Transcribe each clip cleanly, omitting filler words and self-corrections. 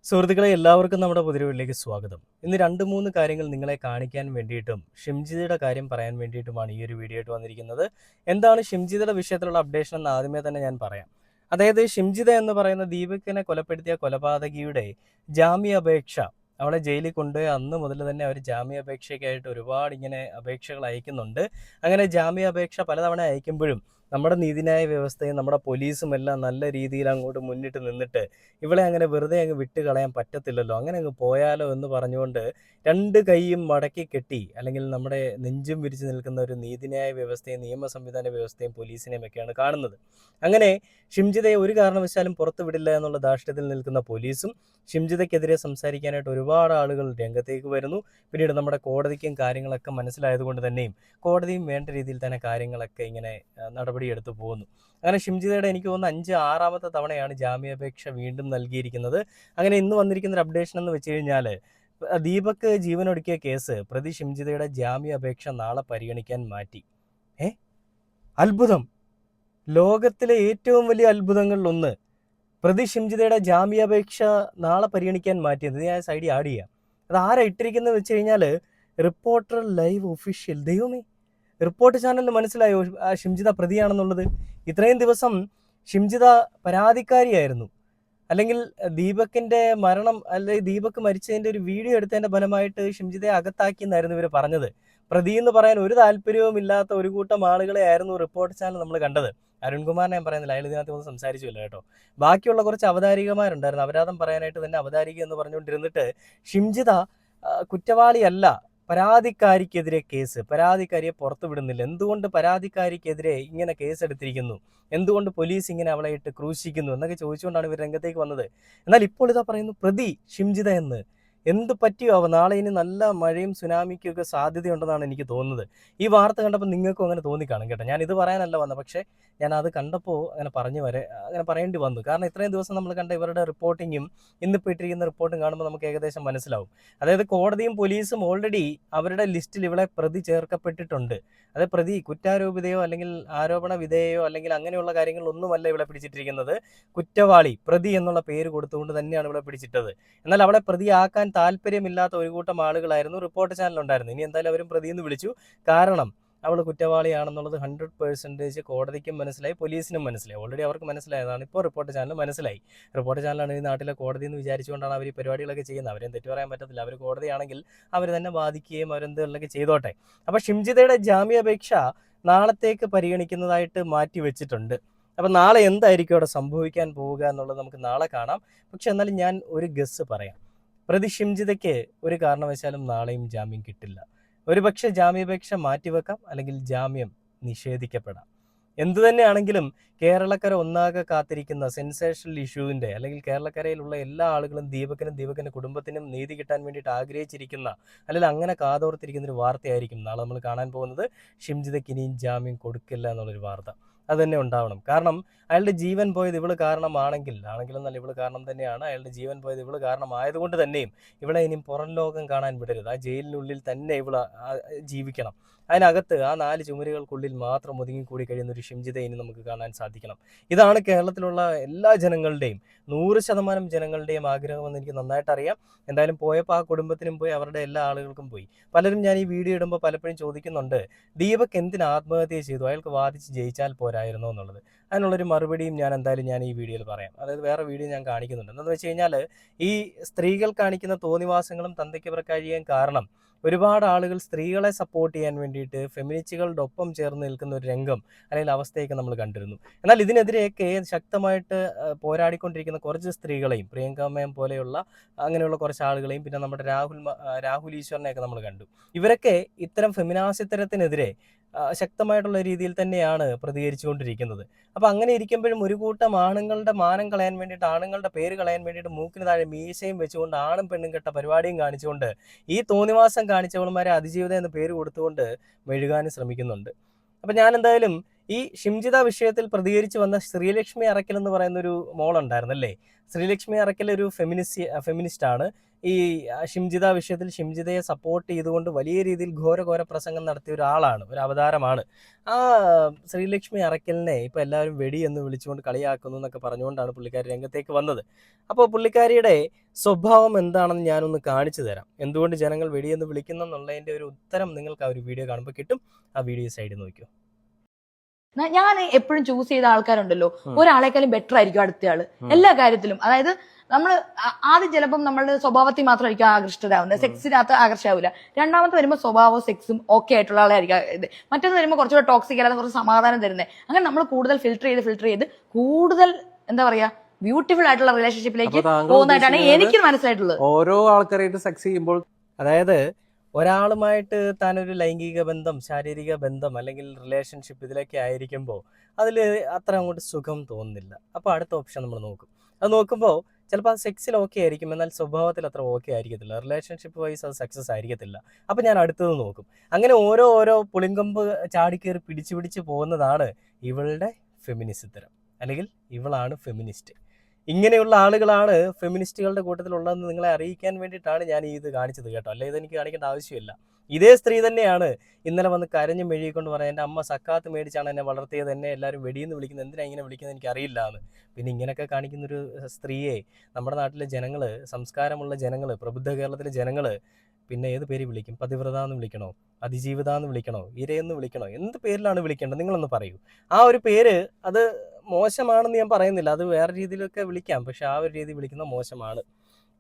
സുഹൃത്തുക്കളെ എല്ലാവർക്കും നമ്മുടെ പുതിയ വീട്ടിലേക്ക് സ്വാഗതം. ഇന്ന് 2-3 കാര്യങ്ങൾ നിങ്ങളെ കാണിക്കാൻ വേണ്ടിയിട്ടും ഷിംജിതയുടെ കാര്യം പറയാൻ വേണ്ടിയിട്ടുമാണ് ഈ ഒരു വീഡിയോ ആയിട്ട് വന്നിരിക്കുന്നത്. എന്താണ് ഷിംജിതയുടെ വിഷയത്തിലുള്ള അപ്ഡേഷൻ എന്ന് ആദ്യമേ തന്നെ ഞാൻ പറയാം. അതായത് ഷിംജിത എന്ന് പറയുന്ന ദീപകിനെ കൊലപ്പെടുത്തിയ കൊലപാതകിയുടെ ജാമ്യാപേക്ഷ അവളെ ജയിലിൽ കൊണ്ടുപോയി അന്ന് മുതൽ തന്നെ അവർ ജാമ്യാപേക്ഷയ്ക്കായിട്ട് ഒരുപാട് ഇങ്ങനെ അപേക്ഷകൾ അയക്കുന്നുണ്ട്. അങ്ങനെ ജാമ്യാപേക്ഷ പലതവണ അയക്കുമ്പോഴും നമ്മുടെ നീതിന്യായ വ്യവസ്ഥയും നമ്മുടെ പോലീസും എല്ലാം നല്ല രീതിയിൽ അങ്ങോട്ട് മുന്നിട്ട് നിന്നിട്ട് ഇവളെ അങ്ങനെ വെറുതെ അങ്ങ് വിട്ട് കളയാൻ പറ്റത്തില്ലല്ലോ, അങ്ങനെ അങ്ങ് പോയാലോ എന്ന് പറഞ്ഞുകൊണ്ട് രണ്ട് കൈയും മടക്കി കെട്ടി അല്ലെങ്കിൽ നമ്മുടെ നെഞ്ചും വിരിച്ച് നിൽക്കുന്ന ഒരു നീതിന്യായ വ്യവസ്ഥയും നിയമ സംവിധാന വ്യവസ്ഥയും പോലീസിനെയും ഒക്കെയാണ് കാണുന്നത്. അങ്ങനെ ഷിംജിതയെ ഒരു കാരണവശാലും പുറത്തു വിടില്ല എന്നുള്ള ധാർഷ്ട്യത്തിൽ നിൽക്കുന്ന പോലീസും ഷിംജിതയ്ക്കെതിരെ സംസാരിക്കാനായിട്ട് ഒരുപാട് ആളുകൾ രംഗത്തേക്ക് വരുന്നു. പിന്നീട് നമ്മുടെ കോടതിക്കും കാര്യങ്ങളൊക്കെ മനസ്സിലായതുകൊണ്ട് തന്നെയും കോടതിയും വേണ്ട രീതിയിൽ തന്നെ കാര്യങ്ങളൊക്കെ ഇങ്ങനെ നടപടിയെടുത്ത് പോകുന്നു. അങ്ങനെ ഷിംജിതയുടെ എനിക്ക് തോന്നുന്നു 5-6ാമത്തെ തവണയാണ് ജാമ്യാപേക്ഷ വീണ്ടും നൽകിയിരിക്കുന്നത്. അങ്ങനെ ഇന്ന് വന്നിരിക്കുന്ന ഒരു അപ്ഡേഷൻ എന്ന് വെച്ച് കഴിഞ്ഞാൽ ദീപക് ജീവനൊടുക്കിയ കേസ് പ്രതി ഷിംജിതയുടെ ജാമ്യാപേക്ഷ നാളെ പരിഗണിക്കാൻ മാറ്റി. അത്ഭുതം! ലോകത്തിലെ ഏറ്റവും വലിയ അത്ഭുതങ്ങളിലൊന്ന്, പ്രതി ഷിംജിതയുടെ ജാമ്യാപേക്ഷ നാളെ പരിഗണിക്കാൻ മാറ്റിയത്. ഞാൻ സൈഡിൽ ആഡ് ചെയ്യാം. അത് ആരാ ഇട്ടിരിക്കുന്നത് വെച്ച് കഴിഞ്ഞാൽ റിപ്പോർട്ടർ ലൈവ് ഒഫീഷ്യൽ. ദൈവമേ, റിപ്പോർട്ട് ചാനലിന് മനസ്സിലായോ ഷിംജിത പ്രതിയാണെന്നുള്ളത്? ഇത്രയും ദിവസം ഷിംജിത പരാതിക്കാരിയായിരുന്നു, അല്ലെങ്കിൽ ദീപകിന്റെ മരണം അല്ലെങ്കിൽ ദീപക് മരിച്ചതിന്റെ ഒരു വീഡിയോ എടുത്തതിന്റെ ഫലമായിട്ട് ഷിംജിതയെ അകത്താക്കി എന്നായിരുന്നു ഇവർ പറഞ്ഞത്. പ്രതി എന്ന് പറയാൻ ഒരു താല്പര്യവും ഇല്ലാത്ത ഒരു കൂട്ടം ആളുകളെ ആയിരുന്നു റിപ്പോർട്ട് ചാനൽ നമ്മൾ കണ്ടത്. അരുൺകുമാറിനെ ഞാൻ പറയുന്നില്ല, അയാൾ ഇതിനകത്ത് ഒന്നും സംസാരിച്ചില്ല കേട്ടോ. ബാക്കിയുള്ള കുറച്ച് അവതാരികമാരുണ്ടായിരുന്നു, അപരാധം പറയാനായിട്ട് തന്നെ അവതാരിക എന്ന് പറഞ്ഞുകൊണ്ടിരുന്നിട്ട് ഷിംജിത കുറ്റവാളിയല്ല, പരാതിക്കാരിക്കെതിരെ കേസ്, പരാതിക്കാരിയെ പുറത്തു വിടുന്നില്ല, എന്തുകൊണ്ട് പരാതിക്കാരിക്കെതിരെ ഇങ്ങനെ കേസ് എടുത്തിരിക്കുന്നു, എന്തുകൊണ്ട് പോലീസ് ഇങ്ങനെ അവളെ ഇട്ട് ക്രൂശിക്കുന്നു എന്നൊക്കെ ചോദിച്ചുകൊണ്ടാണ് ഇവർ രംഗത്തേക്ക് വന്നത്. എന്നാൽ ഇപ്പോൾ ഇതാ പറയുന്നു പ്രതി ഷിംജിത എന്ന്. എന്ത് പറ്റിയോ അവ? നാളെ ഇനി നല്ല മഴയും സുനാമിക്കൊക്കെ സാധ്യതയുണ്ടെന്നാണ് എനിക്ക് തോന്നുന്നത്. ഈ വാർത്ത കണ്ടപ്പോൾ നിങ്ങൾക്കും അങ്ങനെ തോന്നിക്കാണും കേട്ടോ. ഞാൻ ഇത് പറയാനല്ല വന്നത്, പക്ഷേ ഞാൻ അത് കണ്ടപ്പോൾ അങ്ങനെ പറയേണ്ടി വന്നു. കാരണം ഇത്രയും ദിവസം നമ്മൾ കണ്ട ഇവരുടെ റിപ്പോർട്ടിങ്ങും ഇന്നിപ്പോൾ ഇട്ടിരിക്കുന്ന റിപ്പോർട്ടും കാണുമ്പോൾ നമുക്ക് ഏകദേശം മനസ്സിലാവും. അതായത് കോടതിയും പോലീസും ഓൾറെഡി അവരുടെ ലിസ്റ്റിൽ ഇവളെ പ്രതി ചേർക്കപ്പെട്ടിട്ടുണ്ട്. അത് പ്രതി കുറ്റാരോപിതയോ അല്ലെങ്കിൽ ആരോപണ വിധേയയോ അല്ലെങ്കിൽ അങ്ങനെയുള്ള കാര്യങ്ങളൊന്നുമല്ല ഇവളെ പിടിച്ചിട്ടിരിക്കുന്നത്. കുറ്റവാളി പ്രതി എന്നുള്ള പേര് കൊടുത്തുകൊണ്ട് തന്നെയാണ് ഇവളെ പിടിച്ചിട്ടത്. എന്നാൽ അവളെ പ്രതിയാക്കാൻ താല്പര്യമില്ലാത്ത ഒരു കൂട്ടം ആളുകളായിരുന്നു റിപ്പോർട്ട് ചാനലുണ്ടായിരുന്നു. ഇനി എന്തായാലും അവരും പ്രതിയെന്ന് വിളിച്ചു. കാരണം അവൾ കുറ്റവാളിയാണെന്നുള്ളത് 100% കോടതിക്കും മനസ്സിലായി, പോലീസിനും മനസ്സിലായി. ഓൾറെഡി അവർക്ക് മനസ്സിലായതാണ്, ഇപ്പോൾ റിപ്പോർട്ട് ചാനൽ മനസ്സിലായി. റിപ്പോർട്ട് ചാനലാണ് ഈ നാട്ടിലെ കോടതി എന്ന് വിചാരിച്ചുകൊണ്ടാണ് അവർ ഈ പരിപാടികളൊക്കെ ചെയ്യുന്നത്. അവരെയും തെറ്റു പറയാൻ പറ്റത്തില്ല. അവർ കോടതിയാണെങ്കിൽ അവർ തന്നെ ബാധിക്കുകയും അവരെന്തെങ്കിലുമൊക്കെ ചെയ്തോട്ടെ. അപ്പോൾ ഷിംജിതയുടെ ജാമ്യാപേക്ഷ നാളത്തേക്ക് പരിഗണിക്കുന്നതായിട്ട് മാറ്റി വെച്ചിട്ടുണ്ട്. അപ്പം നാളെ എന്തായിരിക്കും അവിടെ സംഭവിക്കാൻ പോവുക എന്നുള്ളത് നമുക്ക് നാളെ കാണാം. പക്ഷെ എന്നാലും ഞാൻ ഒരു ഗസ് പറയാം. പ്രതി ഷിംജിതയ്ക്ക് ഒരു കാരണവശാലും നാളെയും ജാമ്യം കിട്ടില്ല. ഒരുപക്ഷെ ജാമ്യാപേക്ഷ മാറ്റിവെക്കാം, അല്ലെങ്കിൽ ജാമ്യം നിഷേധിക്കപ്പെടാം. എന്തു തന്നെയാണെങ്കിലും കേരളക്കര ഒന്നാകെ കാത്തിരിക്കുന്ന സെൻസേഷണൽ ഇഷ്യൂവിൻ്റെ, അല്ലെങ്കിൽ കേരളക്കരയിലുള്ള എല്ലാ ആളുകളും ദീപകിന്റെ കുടുംബത്തിനും നീതി കിട്ടാൻ വേണ്ടിയിട്ട് ആഗ്രഹിച്ചിരിക്കുന്ന, അല്ലെങ്കിൽ അങ്ങനെ കാതോർത്തിരിക്കുന്ന ഒരു വാർത്തയായിരിക്കും നാളെ നമ്മൾ കാണാൻ പോകുന്നത്. ഷിംജിതയ്ക്ക് ഇനിയും ജാമ്യം കൊടുക്കില്ല എന്നുള്ളൊരു വാർത്ത അത് തന്നെ ഉണ്ടാവണം. കാരണം അയാളുടെ ജീവൻ പോയത് ഇവള് ആണെങ്കിലെന്നല്ല, ഇവള് കാരണം തന്നെയാണ്. അയാളുടെ ജീവൻ പോയത് ഇവള് കാരണമായതുകൊണ്ട് തന്നെയും ഇവളെ ഇനിയും പുറം ലോകം കാണാൻ വിടരുത്. ആ ജയിലിനുള്ളിൽ തന്നെ ഇവള് ജീവിക്കണം. അതിനകത്ത് ആ 4 ചുമരുകൾക്കുള്ളിൽ മാത്രം ഒതുങ്ങിക്കൂടി കഴിയുന്ന ഒരു ഷിംജിതയെ ഇനി നമുക്ക് കാണാൻ സാധിക്കണം. ഇതാണ് കേരളത്തിലുള്ള എല്ലാ ജനങ്ങളുടെയും, 100% ജനങ്ങളുടെയും ആഗ്രഹമെന്ന് എനിക്ക് നന്നായിട്ട് അറിയാം. എന്തായാലും പോയപ്പോൾ ആ കുടുംബത്തിനും പോയി, അവരുടെ എല്ലാ ആളുകൾക്കും പോയി. പലരും ഞാൻ ഈ വീഡിയോ ഇടുമ്പോൾ പലപ്പോഴും ചോദിക്കുന്നുണ്ട്, ദീപക് എന്തിന് ആത്മഹത്യ ചെയ്തു, അയാൾക്ക് വാദിച്ച് ജയിച്ചാൽ പോരായിരുന്നോ എന്നുള്ളത്. അതിനുള്ളൊരു മറുപടിയും ഞാൻ ഈ വീഡിയോയിൽ പറയാം. അതായത് വേറെ വീഡിയോ ഞാൻ കാണിക്കുന്നുണ്ട്. എന്താണെന്ന് വെച്ച് കഴിഞ്ഞാൽ, ഈ സ്ത്രീകൾ കാണിക്കുന്ന തോന്നിവാസങ്ങളും തന്തയ്ക്ക് പ്രക്കാഴിയും കാരണം ഒരുപാട് ആളുകൾ സ്ത്രീകളെ സപ്പോർട്ട് ചെയ്യാൻ വേണ്ടിയിട്ട് ഫെമിനിസ്റ്റുകളുടെ ഒപ്പം ചേർന്ന് നിൽക്കുന്ന ഒരു രംഗം അല്ലെങ്കിൽ അവസ്ഥയൊക്കെ നമ്മൾ കണ്ടിരുന്നു. എന്നാൽ ഇതിനെതിരെയൊക്കെ ശക്തമായിട്ട് പോരാടിക്കൊണ്ടിരിക്കുന്ന കുറച്ച് സ്ത്രീകളെയും, പ്രിയങ്കാമ്മയും പോലെയുള്ള അങ്ങനെയുള്ള കുറച്ച് ആളുകളെയും, പിന്നെ നമ്മുടെ രാഹുൽ ഈശ്വറിനെയൊക്കെ നമ്മൾ കണ്ടു. ഇവരൊക്കെ ഇത്തരം ഫെമിനാസിത്തരത്തിനെതിരെ ശക്തമായിട്ടുള്ള രീതിയിൽ തന്നെയാണ് പ്രതികരിച്ചുകൊണ്ടിരിക്കുന്നത്. അപ്പോൾ അങ്ങനെ ഇരിക്കുമ്പോഴും ഒരു കൂട്ടം ആണുങ്ങളുടെ മാനം കളയാൻ വേണ്ടിയിട്ട്, ആണുങ്ങളുടെ പേര് കളയാൻ വേണ്ടിയിട്ട് മൂക്കിന് താഴെ മീശയും വെച്ചുകൊണ്ട് ആണും പെണ്ണും കെട്ട പരിപാടിയും കാണിച്ചുകൊണ്ട് ഈ തോന്നിവാസം കാണിച്ചവന്മാരെ അതിജീവിത എന്ന പേര് കൊടുത്തുകൊണ്ട് മെഴുകാനും ശ്രമിക്കുന്നുണ്ട്. അപ്പം ഞാൻ എന്തായാലും ഈ ഷിംജിത വിഷയത്തിൽ പ്രതികരിച്ച് വന്ന ശ്രീലക്ഷ്മി അറക്കൽ എന്ന് പറയുന്ന ഒരു മോളുണ്ടായിരുന്നല്ലേ. ശ്രീലക്ഷ്മി അറക്കൽ ഒരു ഫെമിനിസ്റ്റ് ആണ്. ഈ ഷിംജിത വിഷയത്തിൽ ഷിംജിതയെ സപ്പോർട്ട് ചെയ്തുകൊണ്ട് വലിയ രീതിയിൽ ഘോര പ്രസംഗം നടത്തിയ ഒരാളാണ്, ഒരു അവതാരമാണ്. ആ ശ്രീലക്ഷ്മി അറക്കലിനെ ഇപ്പൊ എല്ലാവരും വെടി എന്ന് വിളിച്ചുകൊണ്ട് കളിയാക്കുന്നു എന്നൊക്കെ പറഞ്ഞുകൊണ്ടാണ് പുള്ളിക്കാരി രംഗത്തേക്ക് വന്നത്. അപ്പോൾ പുള്ളിക്കാരിയുടെ സ്വഭാവം എന്താണെന്ന് ഞാനൊന്ന് കാണിച്ചു തരാം. എന്തുകൊണ്ട് ജനങ്ങൾ വെടിയെന്ന് വിളിക്കുന്നു എന്നുള്ളതിന്റെ ഒരു ഉത്തരം നിങ്ങൾക്ക് ആ ഒരു വീഡിയോ കാണുമ്പോൾ കിട്ടും. ആ വീഡിയോ സൈഡിൽ നോക്കിയോ. ഞാൻ എപ്പോഴും ചൂസ് ചെയ്ത ആൾക്കാരുണ്ടല്ലോ, ഒരാളെക്കാളും ബെറ്റർ ആയിരിക്കും അടുത്തയാള് എല്ലാ കാര്യത്തിലും. അതായത് നമ്മൾ ആദ്യം ചിലപ്പം നമ്മളുടെ സ്വഭാവത്തിൽ മാത്രമായിരിക്കും ആകർഷ്ടരാകുന്നത്, സെക്സിനകത്ത് ആകർഷാവില്ല. രണ്ടാമത്തെ വരുമ്പോൾ സ്വഭാവവും സെക്സും ഓക്കെ ആയിട്ടുള്ള ആളായിരിക്കും. മറ്റൊന്ന് വരുമ്പോൾ കുറച്ചുകൂടെ ടോക്സിക് അല്ലാതെ കുറച്ച് സമാധാനം തരുന്നത്. അങ്ങനെ നമ്മൾ കൂടുതൽ ഫിൽറ്റർ ചെയ്ത് കൂടുതൽ എന്താ പറയാ ബ്യൂട്ടിഫുൾ ആയിട്ടുള്ള റിലേഷൻഷിപ്പിലേക്ക് പോകുന്നതായിട്ടാണ് എനിക്ക് മനസ്സിലായിട്ടുള്ളത്. ഓരോ ആൾക്കാരായിട്ട് സെക്സ് ചെയ്യുമ്പോൾ, അതായത് ഒരാളുമായിട്ട് താനൊരു ലൈംഗിക ബന്ധം, ശാരീരിക ബന്ധം അല്ലെങ്കിൽ റിലേഷൻഷിപ്പ് ഇതിലൊക്കെ ആയിരിക്കുമ്പോൾ അതിൽ അത്ര അങ്ങോട്ട് സുഖം തോന്നുന്നില്ല. അപ്പോൾ അടുത്ത ഓപ്ഷൻ നമ്മൾ നോക്കും. അത് നോക്കുമ്പോൾ ചിലപ്പോൾ അത് സെക്സിൽ ഓക്കെ ആയിരിക്കും, എന്നാൽ സ്വഭാവത്തിൽ അത്ര ഓക്കെ ആയിരിക്കത്തില്ല, റിലേഷൻഷിപ്പ് വൈസ് അത് സക്സസ് ആയിരിക്കത്തില്ല. അപ്പോൾ ഞാൻ അടുത്തത് നോക്കും. അങ്ങനെ ഓരോ പുളിങ്കമ്പ് ചാടിക്കേറി പിടിച്ച് പോകുന്നതാണ് ഇവളുടെ ഫെമിനിസത്തരം, അല്ലെങ്കിൽ ഇവളാണ് ഫെമിനിസ്റ്റ്. ഇങ്ങനെയുള്ള ആളുകളാണ് ഫെമിനിസ്റ്റുകളുടെ കൂട്ടത്തിലുള്ളതെന്ന് നിങ്ങളെ അറിയിക്കാൻ വേണ്ടിയിട്ടാണ് ഞാൻ ഇത് കാണിച്ചത് കേട്ടോ. അല്ലെ ഇതെനിക്ക് കാണിക്കേണ്ട ആവശ്യമില്ല. ഇതേ സ്ത്രീ തന്നെയാണ് ഇന്നലെ വന്ന് കരഞ്ഞു മെഴുകിക്കൊണ്ട് പറയാം, എൻ്റെ അമ്മ സക്കാത്ത് മേടിച്ചാണ് എന്നെ വളർത്തിയത്, എന്നെ എല്ലാവരും വെടിയെന്ന് വിളിക്കുന്നത്, എന്തിനാ ഇങ്ങനെ വിളിക്കുന്നത് എനിക്ക് അറിയില്ല എന്ന്. പിന്നെ ഇങ്ങനെയൊക്കെ കാണിക്കുന്നൊരു സ്ത്രീയെ നമ്മുടെ നാട്ടിലെ ജനങ്ങൾ, സംസ്കാരമുള്ള ജനങ്ങൾ, പ്രബുദ്ധ കേരളത്തിലെ ജനങ്ങൾ പിന്നെ ഏത് പേര് വിളിക്കും? പതിവ്രത എന്ന് വിളിക്കണോ? അതിജീവിത എന്ന് വിളിക്കണോ? ഇരയെന്ന് വിളിക്കണോ? എന്ത് പേരിലാണ് വിളിക്കേണ്ടത്? നിങ്ങളൊന്ന് പറയൂ. ആ ഒരു പേര് അത് മോശമാണെന്ന് ഞാൻ പറയുന്നില്ല, അത് വേറെ രീതിയിലൊക്കെ വിളിക്കാം, പക്ഷെ ആ ഒരു രീതി വിളിക്കുന്നത് മോശമാണ്.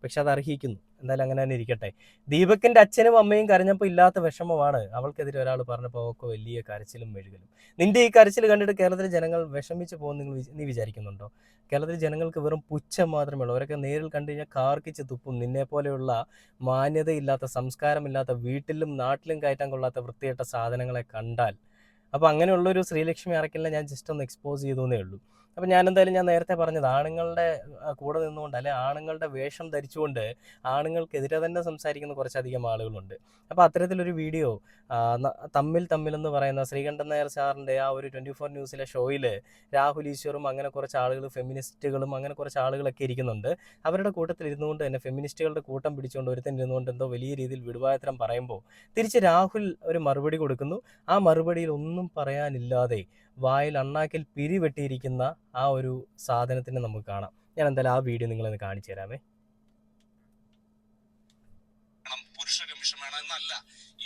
പക്ഷെ അത് അർഹിക്കുന്നു. എന്തായാലും അങ്ങനെ തന്നെ ഇരിക്കട്ടെ. ദീപക്കിൻ്റെ അച്ഛനും അമ്മയും കരഞ്ഞപ്പോൾ ഇല്ലാത്ത വിഷമമാണ് അവൾക്കെതിരെ ഒരാൾ പറഞ്ഞപ്പോൾ അവൾക്ക് വലിയ കരച്ചിലും മെഴുകലും. നിന്റെ ഈ കരച്ചിൽ കണ്ടിട്ട് കേരളത്തിലെ ജനങ്ങൾ വിഷമിച്ച് പോകുന്ന നീ വിചാരിക്കുന്നുണ്ടോ? കേരളത്തിലെ ജനങ്ങൾക്ക് വെറും പുച്ഛം മാത്രമേ ഉള്ളൂ. അവരൊക്കെ നേരിൽ കണ്ടു കഴിഞ്ഞാൽ കാർക്കിച്ച് തുപ്പും. നിന്നെ പോലെയുള്ള മാന്യതയില്ലാത്ത, സംസ്കാരമില്ലാത്ത, വീട്ടിലും നാട്ടിലും കയറ്റാൻ കൊള്ളാത്ത വൃത്തികെട്ട സാധനങ്ങളെ കണ്ടാൽ. അപ്പോൾ അങ്ങനെയുള്ളൊരു ശ്രീലക്ഷ്മി അറക്കലിനെ ഞാൻ ജസ്റ്റ് ഒന്ന് എക്സ്പോസ് ചെയ്തേ ഉള്ളൂ. അപ്പം ഞാൻ നേരത്തെ പറഞ്ഞത്, ആണുങ്ങളുടെ കൂടെ നിന്നുകൊണ്ട് അല്ലെ ആണുങ്ങളുടെ വേഷം ധരിച്ചുകൊണ്ട് ആണുങ്ങൾക്കെതിരെ തന്നെ സംസാരിക്കുന്ന കുറച്ചധികം ആളുകളുണ്ട്. അപ്പോൾ അത്തരത്തിലൊരു വീഡിയോ തമ്മിൽ എന്ന് പറയുന്ന ശ്രീകണ്ഠൻ നായർ സാറിൻ്റെ ആ ഒരു 24 ന്യൂസിലെ ഷോയിൽ രാഹുൽ ഈശ്വറും അങ്ങനെ കുറച്ച് ആളുകൾ, ഫെമിനിസ്റ്റുകളും അങ്ങനെ കുറച്ച് ആളുകളൊക്കെ ഇരിക്കുന്നുണ്ട്. അവരുടെ കൂട്ടത്തിൽ ഇരുന്നുകൊണ്ട് തന്നെ ഫെമിനിസ്റ്റുകളുടെ കൂട്ടം പിടിച്ചുകൊണ്ട് ഒരുത്തൻ ഇരുന്നുകൊണ്ട് എന്തോ വലിയ രീതിയിൽ വിടുവായത്തരം പറയുമ്പോൾ തിരിച്ച് രാഹുൽ ഒരു മറുപടി കൊടുക്കുന്നു. ആ മറുപടിയിൽ ഒന്നും പറയാനില്ലാതെ വായിൽ അണ്ണാക്കിൽ പിരിവെട്ടിയിരിക്കുന്ന ആ ഒരു സാധനത്തിന് നമുക്ക് കാണാം. ഞാൻ എന്തായാലും ആ വീഡിയോ നിങ്ങളൊന്ന് കാണിച്ചു തരാമേ. പുരുഷ കമ്മീഷൻ വേണം എന്നല്ല,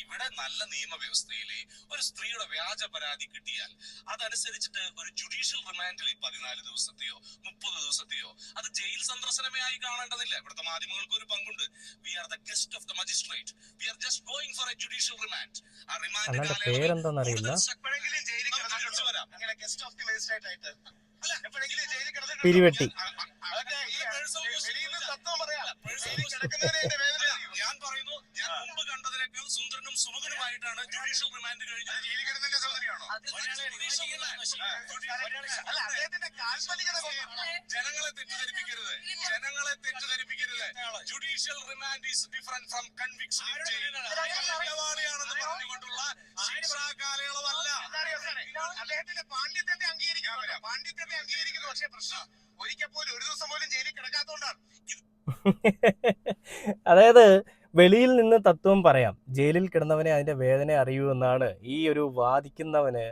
ഇവിടെ നല്ല നിയമവ്യവസ്ഥയിലെ ഒരു സ്ത്രീയുടെ വ്യാജ പരാതി കിട്ടിയാൽ അതനുസരിച്ചിട്ട് ഒരു ജുഡീഷ്യൽ റിമാൻഡിൽ 14 ദിവസത്തെയോ 30 ദിവസത്തെയോ അത് ജയിൽ സന്ദർശനമേ ആയി കാണേണ്ടതില്ല. ഇവിടുത്തെ മാധ്യമങ്ങൾക്ക് ഒരു പങ്കുണ്ട്. We are the guest of the magistrate, we are just going for a judicial remand. ആ റിമാൻഡ് പേരെന്താണെന്നറിയില്ല, പിരിവെട്ടി. ഞാൻ പറയുന്നു, ഞാൻ മുമ്പ് കണ്ടതിനേക്കാൾ സുന്ദരനും സുമുഖനുമായിട്ടാണ് ജുഡീഷ്യൽ റിമാൻഡ് കഴിഞ്ഞത്. ജനങ്ങളെ തെറ്റിദ്ധരിപ്പിക്കരുത്. Judicial remand is different from conviction. കുറ്റവാളിയാണെന്ന് പറഞ്ഞുകൊണ്ടുള്ള ശിക്ഷാ കാലയളവല്ല. അദ്ദേഹത്തിന്റെ പാണ്ഡിത്യത്തെ അംഗീകരിക്കുന്നു, പക്ഷേ പ്രശ്നം ഒരിക്കൽ പോലും ഒരു ദിവസം പോലും ജയിലിൽ കിടക്കാത്തതുകൊണ്ടാണ്. അതായത് വെളിയിൽ നിന്ന് തത്വം പറയാം, ജയിലിൽ കിടന്നവനെ അതിന്റെ വേദന അറിയൂ എന്നാണ് ഈ ഒരു വാദിക്കുന്നവന്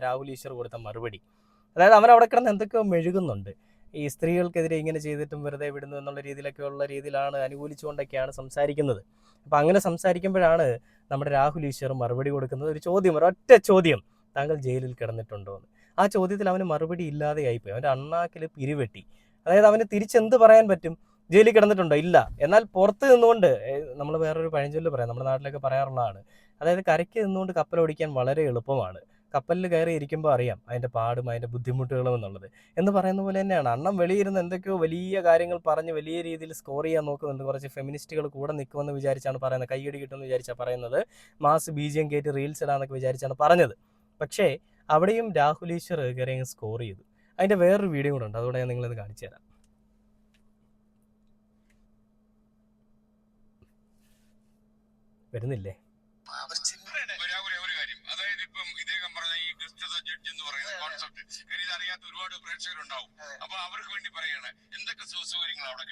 രാഹുൽ ഈശ്വർ കൊടുത്ത മറുപടി. അതായത് അവൻ അവിടെ കിടന്ന് എന്തൊക്കെയോ മെഴുകുന്നുണ്ട്. ഈ സ്ത്രീകൾക്കെതിരെ ഇങ്ങനെ ചെയ്തിട്ടും വെറുതെ വിടുന്നു എന്നുള്ള രീതിയിലാണ് അനുകൂലിച്ചുകൊണ്ടൊക്കെയാണ് സംസാരിക്കുന്നത്. അപ്പം അങ്ങനെ സംസാരിക്കുമ്പോഴാണ് നമ്മുടെ രാഹുൽ ഈശ്വർ മറുപടി കൊടുക്കുന്നത്. ഒരു ചോദ്യം, ഒരൊറ്റ ചോദ്യം, താങ്കൾ ജയിലിൽ കിടന്നിട്ടുണ്ടോ എന്ന്. ആ ചോദ്യത്തിൽ അവന് മറുപടി ഇല്ലാതെയായിപ്പോയി. അവൻ്റെ അണ്ണാക്കിൽ പിരിവെട്ടി. അതായത് അവന് തിരിച്ചെന്ത് പറയാൻ പറ്റും? ജയിലിൽ കിടന്നിട്ടുണ്ടോ? ഇല്ല. എന്നാൽ പുറത്ത് നിന്നുകൊണ്ട്, നമ്മൾ വേറൊരു പഴഞ്ചൊല്ല് പറയാം, നമ്മുടെ നാട്ടിലൊക്കെ പറയാറുള്ളതാണ്. അതായത് കരയ്ക്ക് നിന്നുകൊണ്ട് കപ്പൽ ഓടിക്കാൻ വളരെ എളുപ്പമാണ്. കപ്പലിൽ കയറി ഇരിക്കുമ്പോൾ അറിയാം അതിൻ്റെ പാടും അതിൻ്റെ ബുദ്ധിമുട്ടുകളും എന്നുള്ളത്. എന്ന് പറയുന്ന പോലെ തന്നെയാണ് അണ്ണം വെളിയിരുന്ന് എന്തൊക്കെയോ വലിയ കാര്യങ്ങൾ പറഞ്ഞ് വലിയ രീതിയിൽ സ്കോർ ചെയ്യാൻ നോക്കുന്നുണ്ട്. കുറച്ച് ഫെമിനിസ്റ്റുകൾ കൂടെ നിൽക്കുമെന്ന് വിചാരിച്ചാണ് പറയുന്നത്, കയ്യടി കിട്ടുമെന്ന് വിചാരിച്ചാണ് പറയുന്നത്, മാസ് BGM കയറ്റി റീൽസ് ഇടാന്നൊക്കെ വിചാരിച്ചാണ് പറഞ്ഞത്. പക്ഷേ അവിടെയും രാഹുൽ ഈശ്വർ കയറി സ്കോർ ചെയ്തു. അതിൻ്റെ വേറൊരു വീഡിയോ കൂടെ ഉണ്ട്, അതുകൂടെ ഞാൻ നിങ്ങളത് കാണിച്ചു തരാം. വരുന്നില്ലേ? ഒരു കാര്യം, അതായത് ഇപ്പം ഇദ്ദേഹം പറഞ്ഞ ഈ ഗസ്റ്റ് ജഡ്ജ്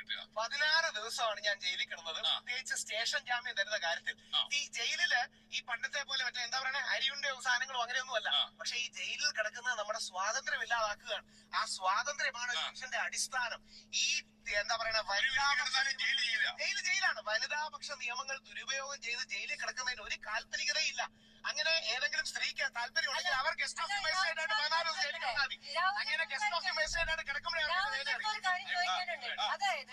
കിട്ടുക? 16 ദിവസമാണ് ഞാൻ ജയിലിൽ കിടന്നത്. പ്രത്യേകിച്ച് സ്റ്റേഷൻ ജാമ്യം തരുന്ന കാര്യത്തിൽ ഈ ജയിലില് ഈ പണ്ടത്തെ പോലെ മറ്റേ എന്താ പറയുക അരിയുണ്ടയോ സാധനങ്ങളോ അങ്ങനെയൊന്നും അല്ല. പക്ഷെ ഈ ജയിലിൽ കിടക്കുന്നത് നമ്മുടെ സ്വാതന്ത്ര്യം ഇല്ലാതാക്കുകയാണ്. ആ സ്വാതന്ത്ര്യമാണ് മനുഷ്യന്റെ അടിസ്ഥാനം. ഈ എന്താ പറയുക ജയിലാണ്. വനിതാപക്ഷ നിയമങ്ങൾ ദുരുപയോഗം ചെയ്ത് ജയിലിൽ കിടക്കുന്നതിന് ഒരു കാൽപ്പനികതയില്ല. അങ്ങനെ ഏതെങ്കിലും സ്ത്രീക്ക് താല്പര്യമുണ്ടെങ്കിൽ അവർ ഗസ്റ്റ് ഓഫ് ദി മജിസ്ട്രേറ്റ് ആയിട്ട് 14 ദിവസം ജയിലിൽ കിടന്നാൽ മതി. അങ്ങനെ ഗസ്റ്റ് ഓഫ് ദി മജിസ്ട്രേറ്റ് ആയിട്ട് കിടക്കുമ്പോഴാണ് അതായത്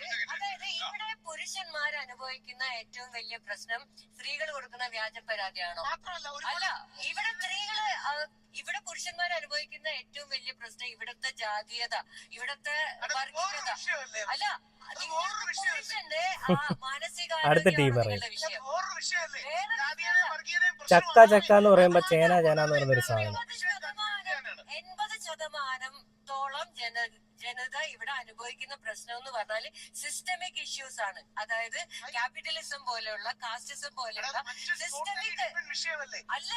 ഇവിടെ പുരുഷന്മാർ അനുഭവിക്കുന്ന ഏറ്റവും വലിയ പ്രശ്നം സ്ത്രീകൾ കൊടുക്കുന്ന വ്യാജ പരാതിയാണോ? അല്ല, ഇവിടെ പുരുഷന്മാർ അനുഭവിക്കുന്ന ഏറ്റവും വലിയ പ്രശ്നം ഇവിടുത്തെ ജാതീയത, ഇവിടുത്തെ വർഗീയത. അല്ല, പുരുഷന്റെ മാനസികാരോഗ്യമാണ് വിഷയം. ചക്ക ചക്ക എന്ന് പറയുമ്പോ ചേന ചേന എന്ന് പറയുന്ന ഒരു സാധനം. 80% ജനത ഇവിടെ അനുഭവിക്കുന്ന പ്രശ്നം എന്ന് പറഞ്ഞാൽ സിസ്റ്റമിക് ഇഷ്യൂസ് ആണ്. അതായത് ക്യാപിറ്റലിസം പോലെയുള്ള കാസ്റ്റിസം പോലെയുള്ള സിസ്റ്റമിക് അല്ല.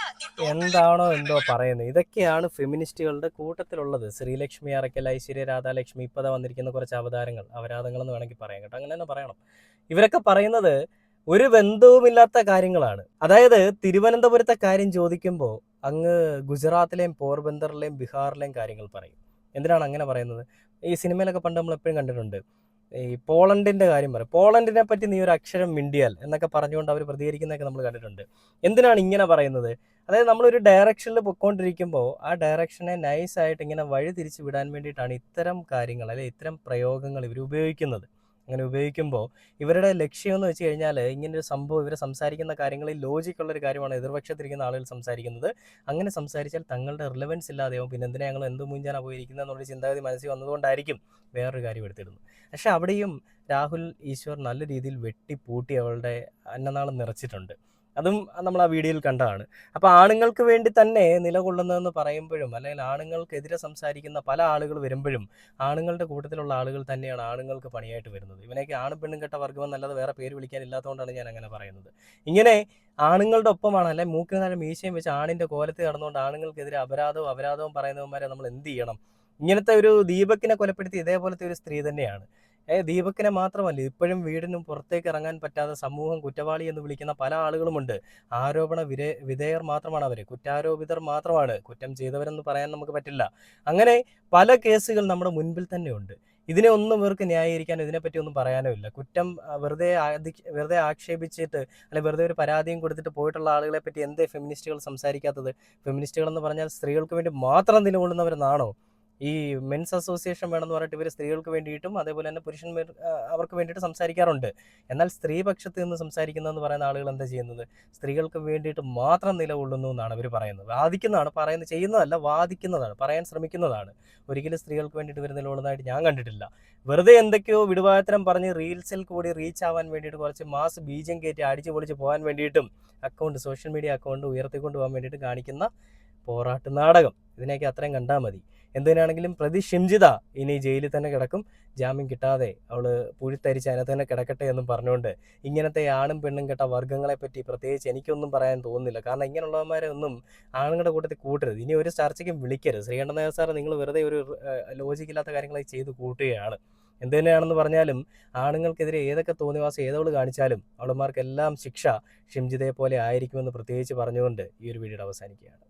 എന്താണോ എന്തോ പറയുന്നത്. ഇതൊക്കെയാണ് ഫെമിനിസ്റ്റുകളുടെ കൂട്ടത്തിലുള്ളത്. ശ്രീലക്ഷ്മി അറക്കൽ, ഐശ്വര്യ രാധാലക്ഷ്മി, ഇപ്പതാ വന്നിരിക്കുന്ന കുറച്ച് അപരാധങ്ങൾ എന്ന് വേണമെങ്കിൽ പറയാം കേട്ടോ. അങ്ങനെ തന്നെ പറയണം. ഇവരൊക്കെ പറയുന്നത് ഒരു ബന്ധവുമില്ലാത്ത കാര്യങ്ങളാണ്. അതായത് തിരുവനന്തപുരത്തെ കാര്യം ചോദിക്കുമ്പോൾ അങ്ങ് ഗുജറാത്തിലെയും പോർബന്തറിലെയും ബീഹാറിലെയും കാര്യങ്ങൾ പറയും. എന്തിനാണ് അങ്ങനെ പറയുന്നത്? ഈ സിനിമയിലൊക്കെ പണ്ട് നമ്മൾ എപ്പോഴും കണ്ടിട്ടുണ്ട്. ഈ പോളണ്ടിൻ്റെ കാര്യം പറയും. പോളണ്ടിനെ പറ്റി നീ ഒരു അക്ഷരം മിണ്ടിയാൽ എന്നൊക്കെ പറഞ്ഞുകൊണ്ട് അവർ പ്രതികരിക്കുന്നതൊക്കെ നമ്മൾ കണ്ടിട്ടുണ്ട്. എന്തിനാണ് ഇങ്ങനെ പറയുന്നത്? അതായത് നമ്മളൊരു ഡയറക്ഷനിൽ പൊയ്ക്കൊണ്ടിരിക്കുമ്പോൾ ആ ഡയറക്ഷനെ നൈസായിട്ട് ഇങ്ങനെ വഴി തിരിച്ചു വിടാൻ വേണ്ടിയിട്ടാണ് ഇത്തരം കാര്യങ്ങൾ അല്ലെങ്കിൽ ഇത്തരം പ്രയോഗങ്ങൾ ഇവർ ഉപയോഗിക്കുന്നത്. അങ്ങനെ ഉപയോഗിക്കുമ്പോൾ ഇവരുടെ ലക്ഷ്യം എന്ന് വെച്ച് കഴിഞ്ഞാൽ ഇങ്ങനൊരു സംഭവം ഇവർ സംസാരിക്കുന്ന കാര്യങ്ങളിൽ ലോജിക്കുള്ളൊരു കാര്യമാണ് എതിർപക്ഷത്തിരിക്കുന്ന ആളുകൾ സംസാരിക്കുന്നത്. അങ്ങനെ സംസാരിച്ചാൽ തങ്ങളുടെ റിലവൻസ് ഇല്ലാതെയാവും. പിന്നെ എന്തിനാ ഞങ്ങൾ എന്ത് മുഞ്ചാനാ പോയിരിക്കുന്നത് എന്നുള്ളൊരു ചിന്താഗതി മനസ്സിൽ വന്നതുകൊണ്ടായിരിക്കും വേറൊരു കാര്യം എടുത്തിരുന്നത്. പക്ഷെ അവിടെയും രാഹുൽ ഈശ്വർ നല്ല രീതിയിൽ വെട്ടിപ്പൂട്ടി അവളുടെ അന്നനാളം നിറച്ചിട്ടുണ്ട്. അതും നമ്മൾ ആ വീഡിയോയിൽ കണ്ടതാണ്. അപ്പോൾ ആണുങ്ങൾക്ക് വേണ്ടി തന്നെ നിലകൊള്ളുന്നതെന്ന് പറയുമ്പോഴും അല്ലെങ്കിൽ ആണുങ്ങൾക്കെതിരെ സംസാരിക്കുന്ന പല ആളുകൾ വരുമ്പോഴും ആണുങ്ങളുടെ കൂട്ടത്തിലുള്ള ആളുകൾ തന്നെയാണ് ആണുങ്ങൾക്ക് പണിയായിട്ട് വരുന്നത്. ഇവനൊക്കെ ആണും പെണ്ണും കെട്ട വർഗ്ഗമെന്നല്ലാതെ വേറെ പേര് വിളിക്കാനില്ലാത്തതുകൊണ്ടാണ് ഞാൻ അങ്ങനെ പറയുന്നത്. ഇങ്ങനെ ആണുങ്ങളുടെ ഒപ്പമാണ് അല്ലെ മൂക്കിന് നല്ല മീശയും വെച്ച് ആണിൻ്റെ കോലത്തിൽ കടന്നുകൊണ്ട് ആണുങ്ങൾക്കെതിരെ അപരാധവും പറയുന്നവന്മാരെ നമ്മൾ എന്ത് ചെയ്യണം? ഇങ്ങനത്തെ ഒരു ദീപക്കിനെ കൊലപ്പെടുത്തി ഇതേപോലത്തെ ഒരു സ്ത്രീ തന്നെയാണ്. ദീപക്കിനെ മാത്രമല്ല, ഇപ്പോഴും വീടിനും പുറത്തേക്ക് ഇറങ്ങാൻ പറ്റാതെ സമൂഹം കുറ്റവാളി എന്ന് വിളിക്കുന്ന പല ആളുകളുമുണ്ട്. ആരോപണ വിധേയർ മാത്രമാണ് അവർ, കുറ്റാരോപിതർ മാത്രമാണ്. കുറ്റം ചെയ്തവരെന്ന് പറയാൻ നമുക്ക് പറ്റില്ല. അങ്ങനെ പല കേസുകൾ നമ്മുടെ മുൻപിൽ തന്നെയുണ്ട്. ഇതിനെ ഒന്നും ഇവർക്ക് ന്യായീകരിക്കാനോ ഇതിനെപ്പറ്റി ഒന്നും പറയാനോ ഇല്ല. കുറ്റം വെറുതെ ആക്ഷേപിച്ചിട്ട് അല്ലെങ്കിൽ വെറുതെ ഒരു പരാതിയും കൊടുത്തിട്ട് പോയിട്ടുള്ള ആളുകളെ പറ്റി എന്തേ ഫെമിനിസ്റ്റുകൾ സംസാരിക്കാത്തത്? ഫെമിനിസ്റ്റുകൾ എന്ന് പറഞ്ഞാൽ സ്ത്രീകൾക്ക് വേണ്ടി മാത്രം നിലകൊള്ളുന്നവരെന്നാണോ? ഈ മെൻസ് അസോസിയേഷൻ വേണമെന്ന് പറഞ്ഞിട്ട് ഇവർ സ്ത്രീകൾക്ക് വേണ്ടിയിട്ടും അതേപോലെ തന്നെ പുരുഷന്മാർ അവർക്ക് വേണ്ടിയിട്ട് സംസാരിക്കാറുണ്ട്. എന്നാൽ സ്ത്രീപക്ഷത്ത് നിന്ന് സംസാരിക്കുന്നതെന്ന് പറയുന്ന ആളുകൾ എന്താ ചെയ്യുന്നത്? സ്ത്രീകൾക്ക് വേണ്ടിയിട്ട് മാത്രം നിലകൊള്ളുന്നു എന്നാണ് അവർ പറയുന്നത്. വാദിക്കുന്നതാണ്, ചെയ്യുന്നതല്ല, വാദിക്കുന്നതാണ്, പറയാൻ ശ്രമിക്കുന്നതാണ്. ഒരിക്കലും സ്ത്രീകൾക്ക് വേണ്ടിയിട്ട് ഇവർ നിലകൊള്ളുന്നതായിട്ട് ഞാൻ കണ്ടിട്ടില്ല. വെറുതെ എന്തൊക്കെയോ വിടുവായത്തരം പറഞ്ഞ് റീൽസിൽ കൂടി റീച്ച് ആവാൻ വേണ്ടിയിട്ട് കുറച്ച് മാസ് ബീജം കയറ്റി അടിച്ചു പൊളിച്ച് പോകാൻ വേണ്ടിയിട്ടും സോഷ്യൽ മീഡിയ അക്കൗണ്ട് ഉയർത്തിക്കൊണ്ട് പോകാൻ വേണ്ടിയിട്ട് കാണിക്കുന്ന പോരാട്ട നാടകം. ഇതിനെയൊക്കെ അത്രയും കണ്ടാൽ മതി. എന്തിനാണെങ്കിലും പ്രതി ഷിംജിത ഇനി ജയിലിൽ തന്നെ കിടക്കും. ജാമ്യം കിട്ടാതെ അവൾ പുഴുത്തരിച്ച് അതിനകത്ത് തന്നെ കിടക്കട്ടെ എന്നും പറഞ്ഞുകൊണ്ട് ഇങ്ങനത്തെ ആണും പെണ്ണും കെട്ട വർഗ്ഗങ്ങളെ പറ്റി പ്രത്യേകിച്ച് എനിക്കൊന്നും പറയാൻ തോന്നുന്നില്ല. കാരണം ഇങ്ങനെയുള്ളവന്മാരെ ഒന്നും ആണുങ്ങളുടെ കൂട്ടത്തിൽ കൂട്ടരുത്. ഇനി ഒരു ചർച്ചയ്ക്കും വിളിക്കരുത്. ശ്രീകണ്ഠൻ നായർ സാറ് നിങ്ങൾ വെറുതെ ഒരു ലോജിക്കില്ലാത്ത കാര്യങ്ങളൊക്കെ ചെയ്ത് കൂട്ടുകയാണ്. എന്ത് തന്നെയാണെന്ന് പറഞ്ഞാലും ആണുങ്ങൾക്കെതിരെ ഏതൊക്കെ തോന്നിവാസം ഏതവൾ കാണിച്ചാലും അവളുമാർക്കെല്ലാം ശിക്ഷ ഷിംജിതയെ പോലെ ആയിരിക്കുമെന്ന് പ്രത്യേകിച്ച് പറഞ്ഞുകൊണ്ട് ഈ ഒരു വീഡിയോ അവസാനിക്കുകയാണ്.